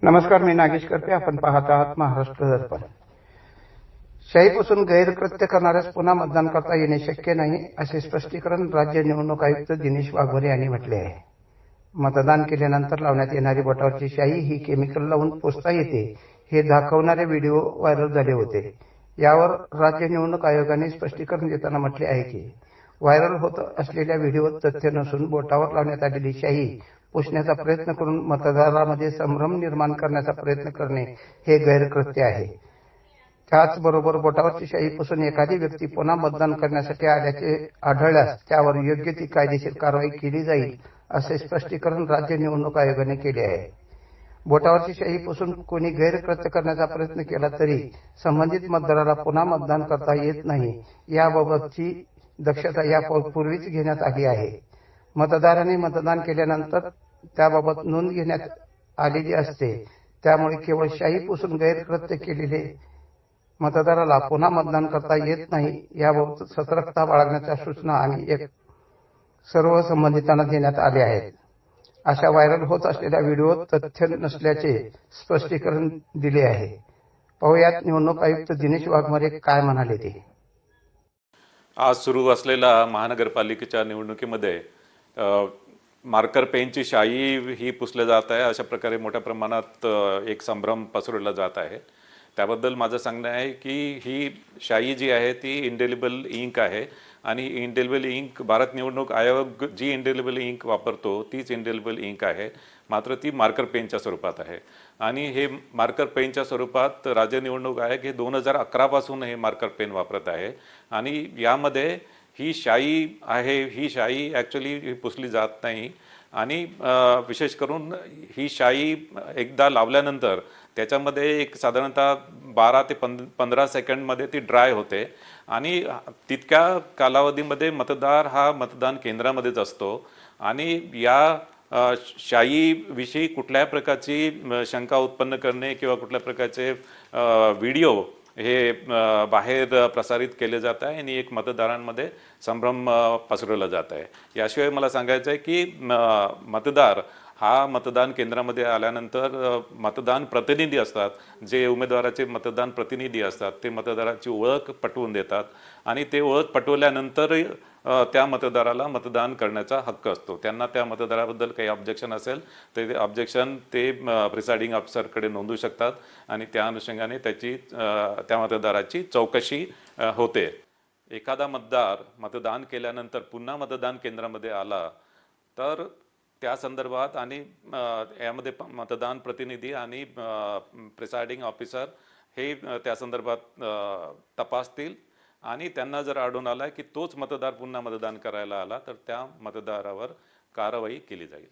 नमस्कार, मी नागेश करपे. आपण पाहत आहात महाराष्ट्र दर्पण. शाहीपासून गैरकृत्य करणाऱ्यास पुन्हा मतदान करता येणे शक्य नाही, असे स्पष्टीकरण राज्य निवडणूक आयुक्त दिनेश वाघमारे यांनी म्हटले आहे. मतदान केल्यानंतर लावण्यात येणारी बोटावरची शाई ही केमिकल लावून पोचता येते, हे दाखवणारे व्हिडिओ व्हायरल झाले होते. यावर राज्य निवडणूक आयोगाने स्पष्टीकरण देताना म्हटले आहे की व्हायरल होत असलेल्या व्हिडिओत तथ्य नसून बोटावर लावण्यात आलेली शाई पुसण्याचा प्रयत्न करून मतदारामध्ये संभ्रम निर्माण करण्याचा प्रयत्न करणे हे गैरकृत्य आहे. त्याचबरोबर बोटावरची शाई पुसून एखादी व्यक्ती पुन्हा मतदान करण्यासाठी आल्याचे आढळल्यास त्यावर योग्य ती कायदेशीर कारवाई केली जाईल, असे स्पष्टीकरण राज्य निवडणूक आयोगाने केले आहे. बोटावरची शाई पुसून कोणी गैरकृत्य करण्याचा प्रयत्न केला तरी संबंधित मतदाराला पुन्हा मतदान करता येत नाही, याबाबतची दक्षता यापूर्वीच घेण्यात आली आहे. मतदाराने मतदान केल्यानंतर त्याबाबत नोंद घेण्यात आलेली असते. त्यामुळे केवळ शाई पुसून गैरकृत्य केलेले मतदाराला पुन्हा मतदान करता येत नाही, याबाबत सतर्कता बाळगण्याच्या सूचना आणि सर्व संबंधितांना देण्यात आल्या आहेत. अशा व्हायरल होत असलेल्या व्हिडिओत तथ्य नसल्याचे स्पष्टीकरण दिले आहे. पाहुयात निवडणूक आयुक्त दिनेश वाघमारे काय म्हणाले ते. आज सुरू असलेल्या महानगरपालिकेच्या निवडणुकीमध्ये मार्कर पेनची शाई ही पुसले जात आहे. अशा प्रकारे मोठ्या प्रमाणात एक संभ्रम पसरवला जात आहे. त्याबद्दल माझं सांगणं आहे की ही शाई जी आहे ती इंडेलिबल इंक आहे आणि इंडेलिबल इंक भारत निवडणूक आयोग जी इंडेलिबल इंक वापरतो तीच इंडेलिबल इंक आहे, मात्र ती मार्कर पेनच्या स्वरूपात आहे. आणि हे मार्कर पेनच्या स्वरूपात राज्य निवडणूक आयोग हे 2011 पासून हे मार्कर पेन वापरत आहे. आणि यामध्ये ही शाई आहे, ही शाई ॲक्च्युली पुसली जात नाही. आणि विशेष करून ही शाई एकदा लावल्यानंतर त्याच्यामध्ये एक साधारणतः 12 ते 15 सेकंडमध्ये ती ड्राय होते आणि तितक्या कालावधीमध्ये मतदार हा मतदान केंद्रामध्येच असतो. आणि या शाईविषयी कुठल्याही प्रकारची शंका उत्पन्न करणे किंवा कुठल्या प्रकारचे व्हिडिओ हे बाहेर प्रसारित केले जात आहे आणि एक मतदारांमध्ये संभ्रम पसरवला जात आहे. याशिवाय मला सांगायचं आहे की मतदार हा मतदान केंद्रामध्ये आल्यानंतर मतदान प्रतिनिधी असतात, जे उमेदवाराचे मतदान प्रतिनिधी असतात ते मतदाराची ओळख पटवून देतात आणि ते ओळख पटवल्यानंतर त्या मतदाराला मतदान करण्याचा हक्क असतो. त्यांना त्या मतदाराबद्दल काही ऑब्जेक्शन असेल तर ते ऑब्जेक्शन ते प्रिसाइडिंग ऑफिसरकडे नोंदवू शकतात आणि त्या अनुषंगाने त्या मतदाराची चौकशी होते. एखादा मतदार मतदान केल्यानंतर पुन्हा मतदान केंद्रामध्ये आला तर त्या संदर्भात आणि यामध्ये मतदान प्रतिनिधी आणि प्रिसाइडिंग ऑफिसर हे त्या संदर्भात तपासतील आणि त्यांना जर आढळून आला की तोच मतदार पुन्हा मतदान करायला आला तर त्या मतदारावर कारवाई केली जाईल.